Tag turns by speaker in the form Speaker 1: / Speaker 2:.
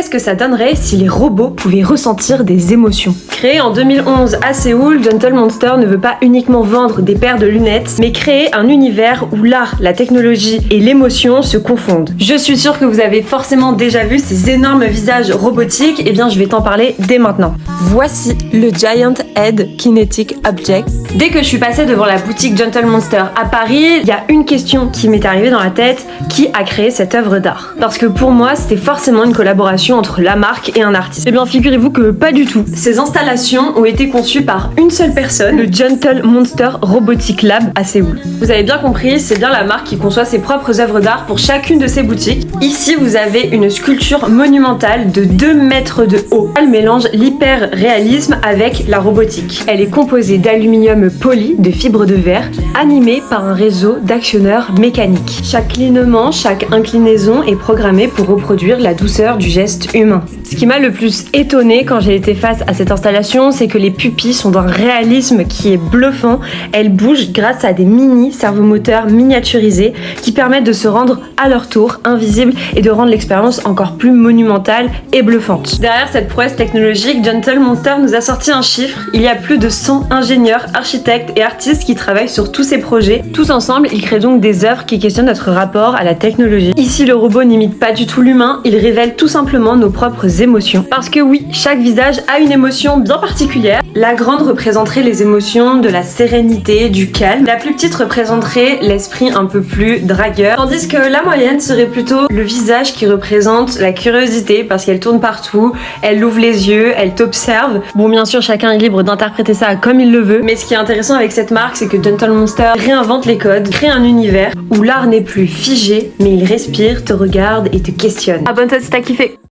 Speaker 1: qu'est-ce que ça donnerait si les robots pouvaient ressentir des émotions? Créé en 2011 à Séoul, Gentle Monster ne veut pas uniquement vendre des paires de lunettes, mais créer un univers où l'art, la technologie et l'émotion se confondent. Je suis sûre que vous avez forcément déjà vu ces énormes visages robotiques, et bien je vais t'en parler dès maintenant. Voici le Giant Head Kinetic Object. Dès que je suis passée devant la boutique Gentle Monster à Paris, il y a une question qui m'est arrivée dans la tête: qui a créé cette œuvre d'art? Parce que pour moi, c'était forcément une collaboration entre la marque et un artiste. Eh bien, figurez-vous que pas du tout. Ces installations ont été conçues par une seule personne, le Gentle Monster Robotic Lab à Séoul. Vous avez bien compris, c'est bien la marque qui conçoit ses propres œuvres d'art pour chacune de ses boutiques. Ici, vous avez une sculpture monumentale de 2 mètres de haut. Elle mélange l'hyper-réalisme avec la robotique. Elle est composée d'aluminium poli, de fibres de verre, animée par un réseau d'actionneurs mécaniques. Chaque clignement, chaque inclinaison est programmée pour reproduire la douceur du geste humain. Ce qui m'a le plus étonnée quand j'ai été face à cette installation, c'est que les pupilles sont d'un réalisme qui est bluffant. Elles bougent grâce à des mini servomoteurs miniaturisés qui permettent de se rendre à leur tour invisibles et de rendre l'expérience encore plus monumentale et bluffante. Derrière cette prouesse technologique, Gentle Monster nous a sorti un chiffre. Il y a plus de 100 ingénieurs, architectes et artistes qui travaillent sur tous ces projets. Tous ensemble, ils créent donc des œuvres qui questionnent notre rapport à la technologie. Ici, le robot n'imite pas du tout l'humain, il révèle tout simplement nos propres émotions. Parce que oui, chaque visage a une émotion bien particulière. La grande représenterait les émotions de la sérénité, du calme. La plus petite représenterait l'esprit un peu plus dragueur. Tandis que la moyenne serait plutôt le visage qui représente la curiosité parce qu'elle tourne partout, elle ouvre les yeux, elle t'observe. Bon, bien sûr, chacun est libre d'interpréter ça comme il le veut. Mais ce qui est intéressant avec cette marque, c'est que Gentle Monster réinvente les codes, crée un univers où l'art n'est plus figé, mais il respire, te regarde et te questionne. Abonne-toi si t'as kiffé.